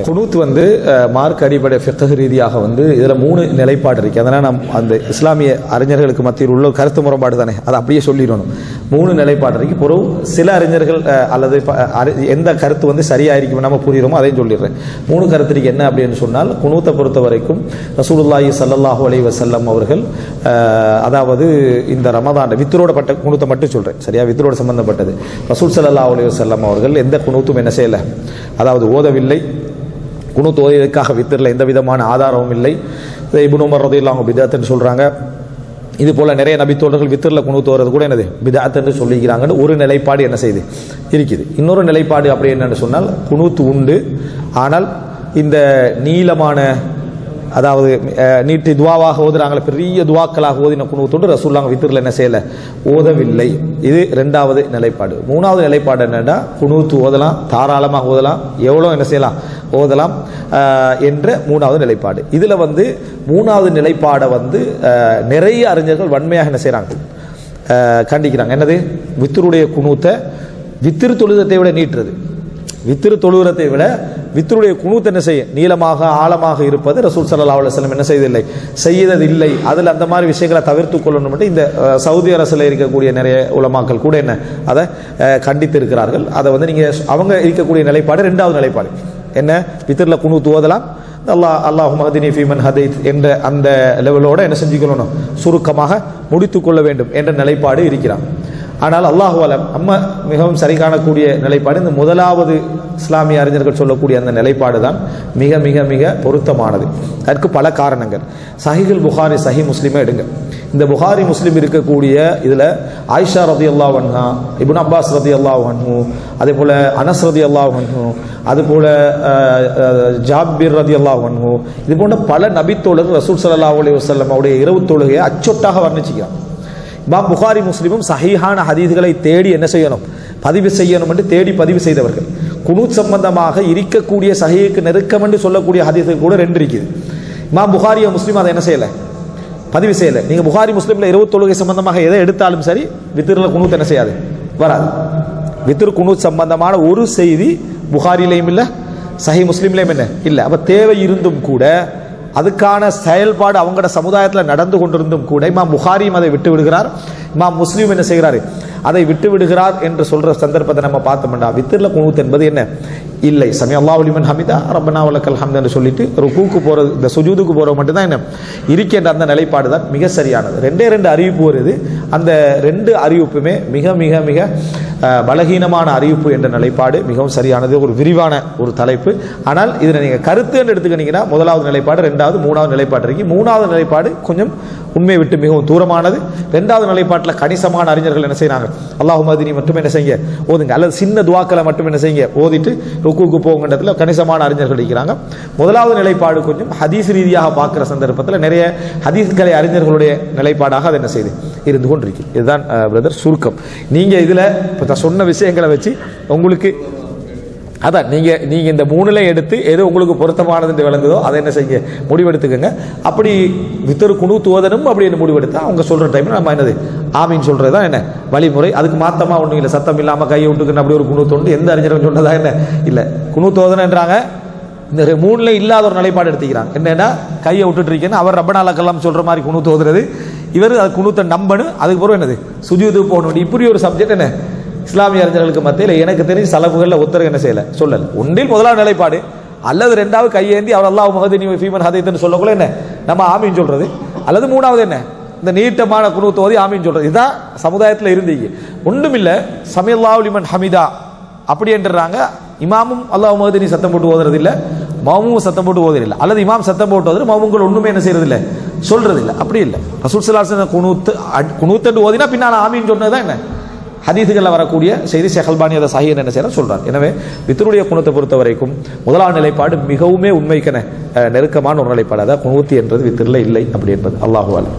குனூத் வந்து மார்க் அடிப்படை ஃபிக்ஹ் ரீதியாக வந்து இதில் 3 நிலைப்பாடு இருக்குது. அதனால் நாம் அந்த இஸ்லாமிய அறிஞர்களுக்கு மத்தியில் உள்ள கருத்து முரண்பாடு தானே, அதை அப்படியே சொல்லிடணும். 3 நிலைப்பாடு இருக்குது. பிறகு சில அறிஞர்கள் அல்லது எந்த கருத்து வந்து சரியாக இருக்கும் நம்ம புரியுறோமோ அதையும் சொல்லிடுறேன். 3 கருத்து இருக்குது. என்ன அப்படின்னு சொன்னால், குனூத்தை பொறுத்த வரைக்கும் ரசூலுல்லாஹி ஸல்லல்லாஹு அலைஹி வஸல்லம் அவர்கள் அதாவது இந்த ரமதான் வித்ரோட பட்ட குனூத்தை மட்டும் சொல்கிறேன், சரியா, வித்ரோட சம்பந்தப்பட்டது. ரசூல் ஸல்லல்லாஹு அலைஹி வஸல்லம் அவர்கள் எந்த குனூத்தும் என்ன செய்யலை, அதாவது ஓதவில்லை. குனூத் ஓதியதற்காக வித்திரில் எந்த விதமான ஆதாரமும் இல்லை. இப்னு உமர் ரலியல்லாஹு அன்ஹு பிதஅத்னு சொல்கிறாங்க. இது போல் நிறைய நபித்தோழர்கள் வித்திரில் குனூத் ஓதுறது கூட என்னது பிதஅத்னு சொல்லிக்கிறாங்கன்னு ஒரு நிலைப்பாடு என்ன செய்யுது இருக்குது. இன்னொரு நிலைப்பாடு அப்படி என்னன்னு சொன்னால், குனூத் உண்டு, ஆனால் இந்த நீளமான அதாவது நீட்டு துவாவாக ஓதுறாங்களே, பெரிய துவாக்களாக ஓதின குனூத்தோடு ரசூலுல்லாஹ் வித்திரில் என்ன செய்யலை, ஓதவில்லை. இது 2வது நிலைப்பாடு. 3வது நிலைப்பாடு என்னன்னா, குனூத் ஓதலாம், தாராளமாக ஓதலாம், எவ்வளோ என்ன செய்யலாம் ஓதலாம் என்ற 3வது நிலைப்பாடு. இதில் வந்து 3வது நிலைப்பாடை வந்து நிறைய அறிஞர்கள் வன்மையாக என்ன செய்கிறாங்க, கண்டிக்கிறாங்க. என்னது, வித்தருடைய குனூத்தை வித்திரு தொழுதத்தை விட நீட்டுறது, வித்திரு தொழுகிறதை விட வித்தருடைய குனூத் என்ன செய்ய நீளமாக ஆழமாக இருப்பது ரசூல் ஸல்லல்லாஹு அலைஹி வஸல்லம் என்ன செய்ததில்லை. அதில் அந்த மாதிரி விஷயங்களை தவிர்த்து கொள்ளணும். இந்த சவுதி அரசில் இருக்கக்கூடிய நிறைய உலமாக்கள் கூட என்ன அதை கண்டித்து இருக்கிறார்கள். அதை வந்து நீங்கள் அவங்க இருக்கக்கூடிய நிலைப்பாடு 2வது நிலைப்பாடு என்ன, வித்திரில் குனூத் ஓதலாம், அல்லாஹும்ம ஹதினி ஃபீமன் ஹதைத் என்ற அந்த லெவலோட என்ன செஞ்சுக்கணும், சுருக்கமாக முடித்துக்கொள்ள வேண்டும் என்ற நிலைப்பாடு இருக்கிறான். ஆனால் அல்லாஹு அலம் நம்ம மிகவும் சரி காணக்கூடிய நிலைப்பாடு இந்த 1வது இஸ்லாமிய அறிஞர்கள் சொல்லக்கூடிய அந்த நிலைப்பாடு தான் மிக மிக மிக பொருத்தமானது. அதற்கு பல காரணங்கள். சஹீஹுல் புகாரி, சஹீஹ் முஸ்லிமே எடுங்க. இந்த புகாரி முஸ்லிம் இருக்கக்கூடிய இதில் ஆயிஷா ரலியல்லாஹு அன்ஹா, இப்னு அப்பாஸ் ரலியல்லாஹு அன்ஹு, அதே போல் அனஸ் ரலியல்லாஹு அன்ஹு, அதுபோல ஜாபிர் ரலியல்லாஹு அன்ஹு, இது போன்ற பல நபித்தோழர்கள் ரசூல் ஸல்லல்லாஹு அலைஹி வஸல்லம் அவருடைய இரவு தொழுகையை அச்சொட்டாக வர்ணிச்சுக்கிறார். இமாம் புகாரி முஸ்லிமும் சஹீஹான ஹதீஸ்களை தேடி என்ன செய்யணும், பதிவு செய்யணும் என்று தேடி பதிவு செய்தவர்கள். குனூத் சம்பந்தமாக இருக்கக்கூடிய சஹீஹுக்கு நெருக்கம் என்று சொல்லக்கூடிய ஹதீஸ்கள் கூட 2 இருக்குது. இமாம் புகாரி முஸ்லிம் அதை என்ன செய்யலை, பதிவு செய்யலை. நீங்கள் புகாரி முஸ்லிமில் இரவு தொழுகை சம்பந்தமாக எதை எடுத்தாலும் சரி, வித்திரில் குனூத் என்ன செய்யாது, வராது. வித்திரு குனூத் சம்பந்தமான ஒரு செய்தி புகாரிலையும் இல்லை, சஹீஹ் முஸ்லிம்லையும் என்ன இல்லை. அப்போ தேவை இருந்தும் கூட, அதுக்கான செயல்பாடு அவங்களோட சமுதாயத்தில் நடந்து கொண்டிருந்தும் கூட இமாம் புகாரியும் அதை விட்டு விடுகிறார், இமாம் முஸ்லிம் என்ன செய்கிறாரு, அதை விட்டு விடுகிறார் என்று சொல்ற சந்தர்ப்பத்தை நம்ம பார்த்தோம்னா, வித்திரில் குனூத் என்பது என்ன இல்லை. சமி அல்லாஹு லிமன் ஹமிதா ரப்பனா வலக்கல் ஹம்து என்று சொல்லிட்டு ருக்கூக்கு போகிறது, இந்த சுஜூதுக்கு போகிறது மட்டும்தான் என்ன இருக்கின்ற அந்த நிலைப்பாடு தான் மிக சரியானது. 2 அறிவிப்பு வருது. அந்த 2 அறிவிப்புமே மிக மிக மிக பலகீனமான அறிவிப்பு என்ற நிலைப்பாடு மிகவும் சரியானது. ஒரு விரிவான ஒரு தலைப்பு. ஆனால் இதில் நீங்கள் கருத்து என்று எடுத்துக்கிட்டீங்கன்னா 1வது நிலைப்பாடு, 2வது 3வது நிலைப்பாடு இருக்கு. 3வது நிலைப்பாடு கொஞ்சம் உண்மையை விட்டு மிகவும் தூரமானது. 2வது நிலைப்பாட்டில் கணிசமான அறிஞர்கள் என்ன செய்யறாங்க, அல்லாஹும்ம ஹதினி மட்டும் என்ன செய்யுங்க ஓதுங்க, அல்லது சின்ன துவாக்களை மட்டும் என்ன செய்யுங்க ஓதிட்டு ருக்கூக்கு போங்கன்றதுல கணிசமான அறிஞர்கள் இருக்கிறாங்க. 1வது நிலைப்பாடு கொஞ்சம் ஹதீஸ் ரீதியாக பார்க்குற சந்தர்ப்பத்தில் நிறைய ஹதீஸ்களை அறிஞர்களுடைய நிலைப்பாடாக அது என்ன செய்யுது இருந்து கொண்டிருக்கு. இதுதான் பிரதர் சுருக்கம். நீங்கள் இதில் இப்போ சொன்ன விஷயங்களை வச்சு உங்களுக்கு அதான் நீங்கள் இந்த 3ல எடுத்து எது உங்களுக்கு பொருத்தமானது விளங்குதோ அதை என்ன செய்யுங்க முடிவெடுத்துக்கோங்க. அப்படி வித்தரு குனூத் ஓதனும் அப்படி என்ன முடிவெடுத்தா அவங்க சொல்கிற டைமில் நம்ம என்னது ஆமீன் சொல்கிறது தான் என்ன வழிமுறை. அதுக்கு மாற்றமாக ஒன்றும் இல்லை, சத்தம் இல்லாமல் கையை விட்டுக்குன்னு அப்படி ஒரு குனூத் ஒன்று எந்த அறிஞரும் சொன்னதா என்ன இல்லை. குனூத் ஓதனன்றாங்க, இந்த 3ல இல்லாத ஒரு நிலைப்பாடு எடுத்துக்கிறாங்க. என்னன்னா கையை விட்டுட்டு இருக்கேன்னு அவர் ரப்பனாலக்கெல்லாம் சொல்கிற மாதிரி குனூத் ஓதுறது, இவர் அது குனூத்தை நம்பணும், அதுக்கு பிறகு என்னது சுஜூது போகணும். இப்படி ஒரு சப்ஜெக்ட் என்ன இஸ்லாமிய அறிஞர்களுக்கு மத்தியில் எனக்கு தெரிஞ்சு சலப்புகளில் ஒருத்தர் என்ன செய்யலை சொல்லலை. ஒன்றில் 1வது நிலைப்பாடு அல்லது 2வது கையேந்தி அவர் அல்லாஹும்ம ஹதினி ஃபீமன் ஹதைத்னு சொல்லக்குள்ள என்ன நம்ம ஆமீன் சொல்றது, அல்லது 3வது என்ன இந்த நீட்டமான குனூத் ஓதி ஆமீன் சொல்றது. இதுதான் சமுதாயத்தில் இருந்தீங்க. ஒன்றும் இல்லை, சமி அல்லாஹு லிமன் ஹமிதா அப்படி என்றாங்க. இமாமும் அல்லாஹும்ம ஹதினி சத்தம் போட்டு ஓதுறது இல்லை, மௌமும் சத்தம் போட்டு ஓதுறதில்லை, அல்லது இமாம் சத்தம் போட்டு ஓதுறது மௌமுங்கள் ஒன்றுமே என்ன செய்யறது இல்லை சொல்றதில்லை. அப்படி இல்லை. ரசூல் ஸல்லல்லாஹு அலைஹி வஸல்லம் குனூத் என்று ஓதினா பின்னால் ஆமீன் சொன்னதுதான் என்ன ஹதீஸுகளில் வரக்கூடிய செய்தி. ஷேக் அல்பானி அதை சஹீஹ் என்ன செய்யற சொல்றார். எனவே வித்ருடைய குனூத்தை பொறுத்த வரைக்கும் 1வது நிலைப்பாடு மிகவுமே உண்மைக்கென நெருக்கமான ஒரு நிலைப்பாடு. அதாவது குனூத் என்றது வித்ரில் இல்லை அப்படி என்பது. அல்லாஹு அலம்.